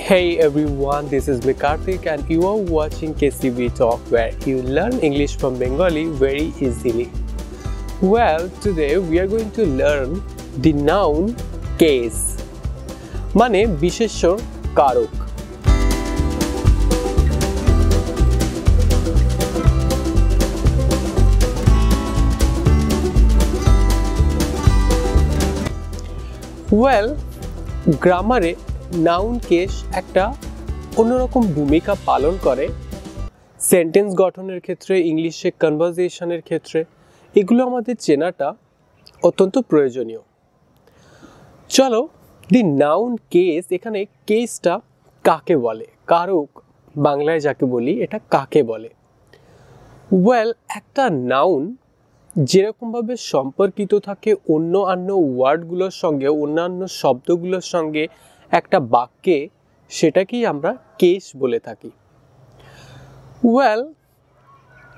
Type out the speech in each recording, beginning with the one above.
Hey everyone, this is me Karthik and you are watching KCB Talk where you learn English from Bengali very easily. Well, today we are going to learn the noun case. মানে বিশেষ্য কারক। Well, গ্রামারে noun case একটা অন্যরকম ভূমিকা পালন করে sentence গঠনের ক্ষেত্রে, ইংলিশে কনভারসেশনের ক্ষেত্রে। এগুলো আমাদের চেনাটা অত্যন্ত প্রয়োজনীয়। চলো, দি নাউন কেস, এখানে কেসটা কাকে বলে, কারক বাংলায় যাকে বলি, এটা কাকে বলে? ওয়েল, একটা নাউন যেরকমভাবে সম্পর্কিত থাকে অন্যান্য ওয়ার্ডগুলোর সঙ্গে, অন্যান্য শব্দগুলোর সঙ্গে একটা বাক্যে, সেটাকেই আমরা কেস বলে থাকি। ওয়েল,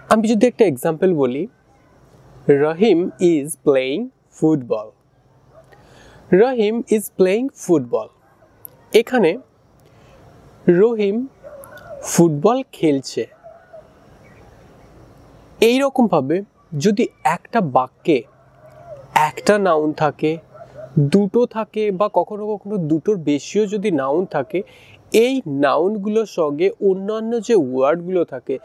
আমি যদি একটা এক্সাম্পল বলি, Rahim is playing football. Rahim is playing football. এখানে রহিম ফুটবল খেলছে। এইরকমভাবে যদি একটা বাক্যে একটা নাউন থাকে, দুটো থাকে, বা কখনো কখনো দুটোর বেশিও যদি নাউন থাকে, এই নাউনগুলোর সঙ্গে অন্যান্য যে ওয়ার্ডগুলো থাকে,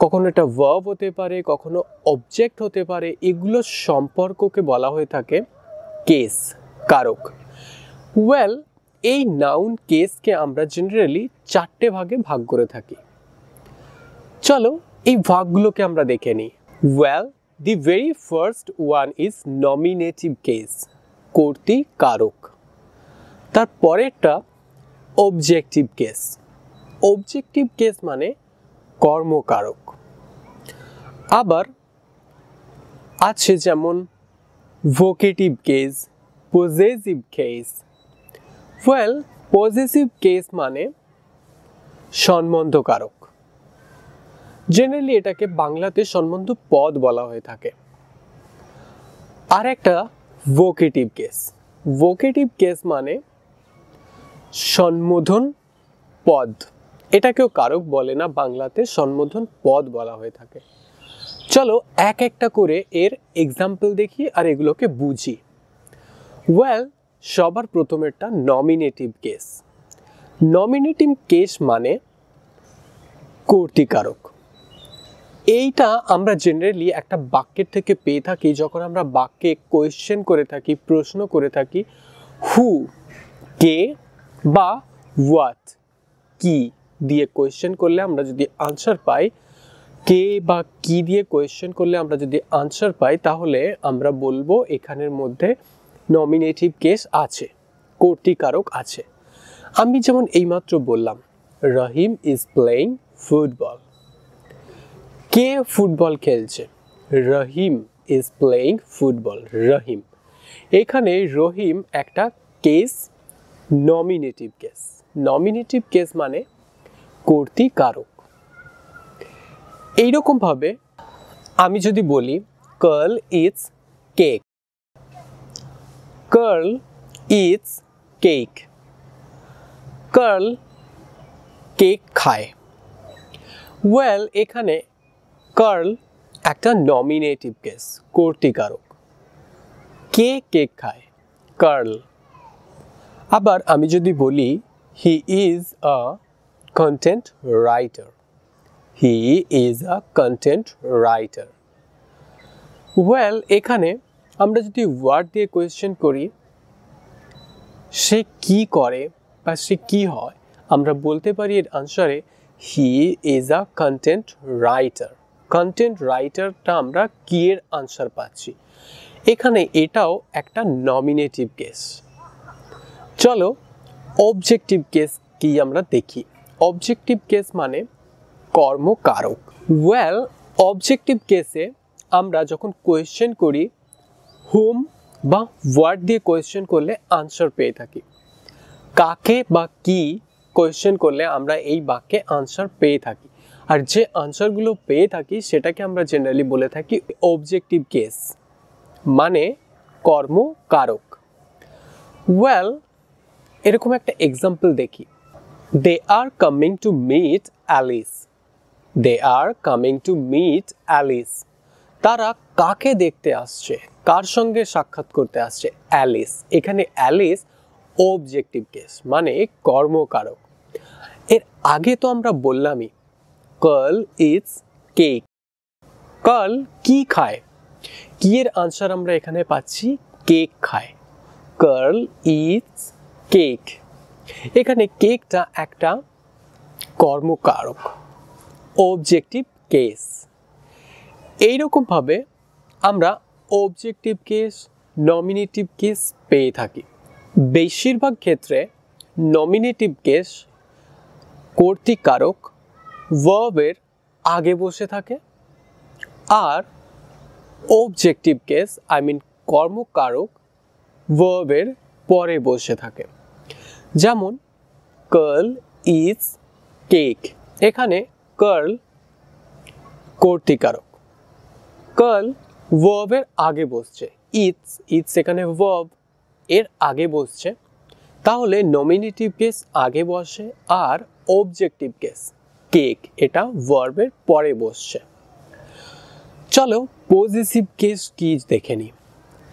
কখনো এটা ভার্ব হতে পারে, কখনো অবজেক্ট হতে পারে, এগুলোর সম্পর্ককে বলা হয়ে থাকে কেস, কারক। ওয়েল, এই নাউন কেসকে আমরা জেনারেলি চারটে ভাগে ভাগ করে থাকি। চলো, এই ভাগগুলোকে আমরা দেখে নিই। Well, the very first one is nominative case, কর্তৃকারক। তার পরেরটা অবজেক্টিভ কেস। অবজেক্টিভ কেস মানে কর্মকারক। আবার আছে যেমন vocative case, possessive case. Well, possessive case মানে সম্বন্ধকারক। জেনারেলি এটাকে বাংলাতে সম্বন্ধ পদ বলা হয়ে থাকে। আর একটা ভোকেটিভ কেস। ভোকেটিভ কেস মানে সম্বোধন পদ। এটাকেও কারক বলে না, বাংলাতে সম্বোধন পদ বলা হয়ে থাকে। চলো এক একটা করে এর এক্সাম্পল দেখি আর এগুলোকে বুঝি। ওয়েল, সবার প্রথমেরটা নমিনেটিভ কেস। নমিনেটিভ কেস মানে কর্তৃকারক। এইটা আমরা জেনারেলি একটা বাক্যের থেকে পেয়ে থাকি যখন আমরা বাক্যে কোয়েশ্চেন করে থাকি, প্রশ্ন করে থাকি। হু, কে, বা হোয়াট, কি দিয়ে কোয়েশ্চেন করলে আমরা যদি আনসার পাই, কে বা কি দিয়ে কোয়েশ্চেন করলে আমরা যদি আনসার পাই, তাহলে আমরা বলবো এখানের মধ্যে নমিনেটিভ কেস আছে, কর্তৃকারক আছে। আমি যেমন এইমাত্র বললাম, রহিম ইজ প্লেয়িং ফুটবল। কে ফুটবল খেলছে? Rahim is playing football. Rahim, এখানে রহিম একটা case, nominative case. Nominative case মানে কর্তৃকারক। এইরকম ভাবে আমি যদি বলি girl is cake. Girl is cake. Girl cake খায়। ওয়েল, এখানে গার্ল একটা নমিনেটিভ কেস, কর্তৃকারক। কে কেক খায়? গার্ল। আবার আমি যদি বলি he is a content writer. He is a content writer. Well, এখানে আমরা যদি ওয়ার্ড দিয়ে কোয়েশ্চেন করি, সে কি করে বা সে কি হয়, আমরা বলতে পারি এর আনসারে he is a content writer. Content রাইটারটা আমরা কি এর আনসার পাচ্ছি। এখানে এটাও একটা নমিনেটিভ কেস। চলো অবজেক্টিভ কেস কি আমরা দেখি। অবজেক্টিভ কেস মানে কর্মকারক। ওয়েল, অবজেক্টিভ কেসে আমরা যখন কোয়েশ্চেন করি, হুম বা ওয়ার্ড দিয়ে কোয়েশ্চেন করলে আনসার পেয়ে থাকি। কাকে বা কি কোয়েশ্চেন করলে আমরা এই বাক্যে আনসার পেয়ে থাকি। আর যে আনসারগুলো পেয়ে থাকি সেটাকে আমরা জেনারেলি বলে থাকি অবজেক্টিভ কেস, মানে কর্মকারক। ওয়েল, এরকম একটা এক্সাম্পল দেখি। They are coming to meet Alice. They are coming to meet Alice. তারা কাকে দেখতে আসছে, কার সঙ্গে সাক্ষাৎ করতে আসছে? অ্যালিস। এখানে অ্যালিস অবজেক্টিভ কেস, মানে কর্মকারক। এর আগে তো আমরা বললামই কার্ল ইটস কেক। কার্ল কি খায়? কি এর আনসার আমরা এখানে পাচ্ছি কেক খায়। Carl it's cake. এখানে কেকটা একটা কর্মকারক, অবজেক্টিভ কেস। এইরকমভাবে আমরা অবজেক্টিভ কেস, নমিনেটিভ কেস পেয়ে থাকি। বেশিরভাগ ক্ষেত্রে নমিনেটিভ কেস কর্তৃকারক ভার্বের আগে বসে থাকে, আর অবজেক্টিভ কেস কর্মকারক ভার্বের পরে বসে থাকে। যেমন কার্ল ইটস কেক, এখানে কার্ল কর্তৃকারক, কার্ল ভার্বের আগে বসছে। ইটস এখানে ভার্ব, এর আগে বসছে, তাহলে নমিনেটিভ কেস আগে বসে আর অবজেক্টিভ কেস কেক এটা ভার্বের পরে বসছে। চলো পজেসিভ কেস কি দেখে নিই।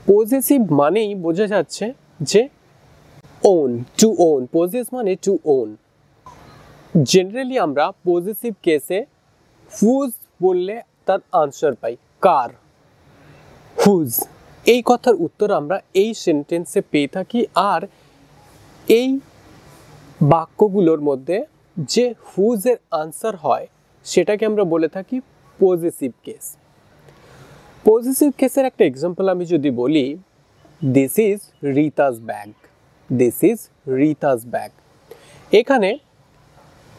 পজেসিভ মানেই বোঝা যাচ্ছে যে ওন, টু ওন। পজেস মানে টু ওন। জেনারেলি আমরা পজেসিভ কেসে হুজ বললে তার আনসার পাই কার, হুজ। এই কথার উত্তর আমরা এই সেন্টেন্সে পেয়ে থাকি, আর এই বাক্যগুলোর মধ্যে যে হুজের আনসার হয় সেটাকে আমরা বলে থাকি পজেসিভ কেস। পজেসিভ কেসের একটা এক্সাম্পল আমি যদি বলি, this is Rita's bag. This is Rita's bag. এখানে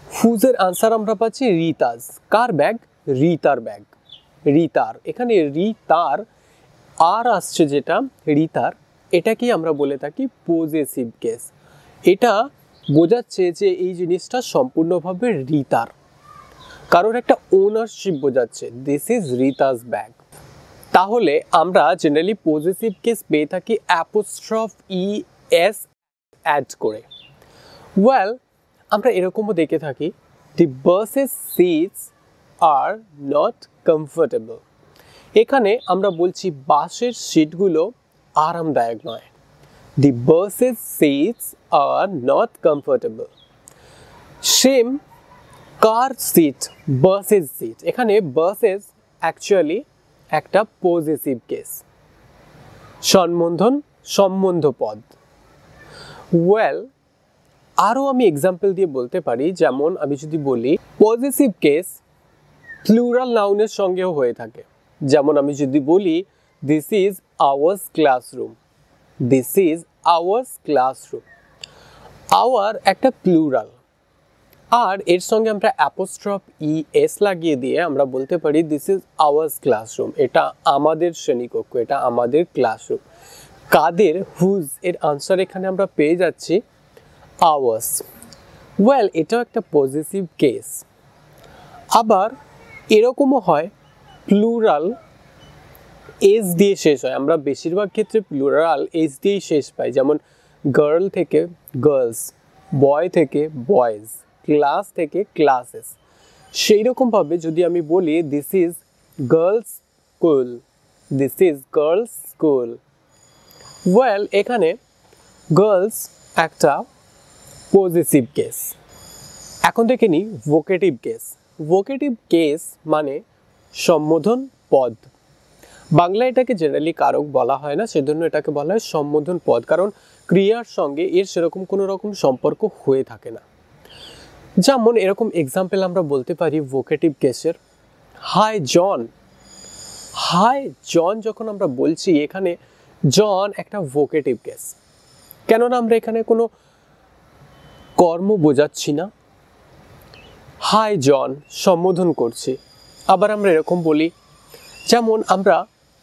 হুজের আনসার আমরা পাচ্ছি রিতাস। কার ব্যাগ? রিতার ব্যাগ। রিতার, এখানে রিতার আর আসছে যেটা রিতার, এটাকেই আমরা বলে থাকি পজেসিভ কেস। এটা বোঝাচ্ছে যে এই জিনিসটা সম্পূর্ণভাবে রিতার, কারোর একটা ওনারশিপ বোঝাচ্ছে। This is Rita's bag. তাহলে আমরা জেনারেলি পজেসিভ কেস পেয়ে থাকি অ্যাপোস্ট্রফ ই এস অ্যাড করে। ওয়েল, আমরা এরকমও দেখে থাকি the buses seats are not comfortable. এখানে আমরা বলছি বাসের সিটগুলো আরামদায়ক নয়। The buses seats are not comfortable. Same car seat, buses seat. এখানে বাসেস অ্যাকচুয়ালি একটা পজেসিভ কেস, সম্বন্ধ পদ। ওয়েল, আরও আমি এক্সাম্পল দিয়ে বলতে পারি। যেমন আমি যদি বলি পজেসিভ কেস প্লুরাল নাউনের সঙ্গেও হয়ে থাকে। যেমন আমি যদি বলি this is ours classroom. This is ours classroom. Our একটা প্লুরাল, আর এর সঙ্গে আমরা অ্যাপোস্ট্রফ ই এস লাগিয়ে দিয়ে আমরা বলতে পারি দিস ইজ আওয়ার্স ক্লাসরুম। এটা আমাদের শ্রেণীকক্ষ, এটা আমাদের ক্লাসরুম। কাদের, হুজ এর আনসার এখানে আমরা পেয়ে যাচ্ছি আওয়ার্স। ওয়েল, এটাও একটা পজিটিভ কেস। আবার এরকমও হয় প্লুরাল এস দিয়ে শেষ হয়। আমরা বেশিরভাগ ক্ষেত্রে প্লুরাল এস দিয়েই শেষ পাই। যেমন গার্ল থেকে গার্লস, বয় থেকে বয়েজ, ক্লাস থেকে ক্লাসেস। সেই রকমভাবে যদি আমি বলি this is girls school, this is girls school. Well, এখানে গার্লস একটা পজিটিভ কেস। এখন দেখে নিই ভোকেটিভ কেস। ভোকেটিভ কেস মানে সম্বোধন পদ। বাংলায় এটাকে জেনারেলি কারক বলা হয় না, সেজন্য এটাকে বলা হয় সম্বোধন পদ, কারণ ক্রিয়ার সঙ্গে এর সেরকম কোনো রকম সম্পর্ক হয়ে থাকে না। যেমন এরকম এক্সাম্পল আমরা বলতে পারি ভোকেটিভ কেসের, হাই জন। হাই জন যখন আমরা বলছি, এখানে জন একটা ভোকেটিভ কেস, কেননা আমরা এখানে কোনো কর্ম বোঝাচ্ছি না। হাই জন সম্বোধন করছি। আবার আমরা এরকম বলি, যেমন আমরা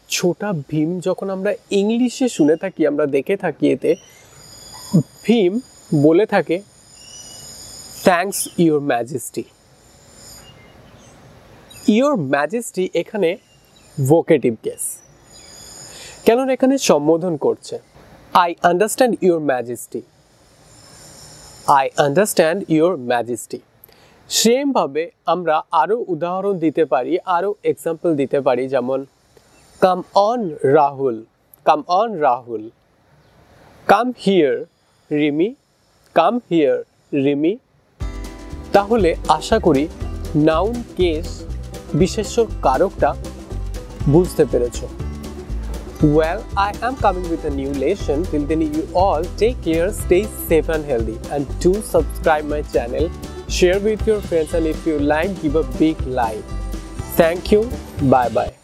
ছোটা ভীম যখন আমরা ইংলিশে শুনে থাকি, আমরা দেখে থাকি এতে ভীম বলে থাকে thanks your majesty. Your majesty এখানে ভোকেটিভ কেস, কেননা এখানে সম্বোধন করছে। I understand your majesty. I understand your majesty. Same ভাবে আমরা আরো উদাহরণ দিতে পারি, আরো এক্সাম্পল দিতে পারি, যেমন come on Rahul, come on Rahul, come here Rimi, come here Rimi. তাহলে আশা করি নাউন কেস বিশেষ্য কারকটা বুঝতে পেরেছো। Well, I am coming with a new lesson. Till then, you all take care, stay safe and healthy, and do subscribe my channel. Share with your friends, and if you like, give a big like. Thank you. Bye bye.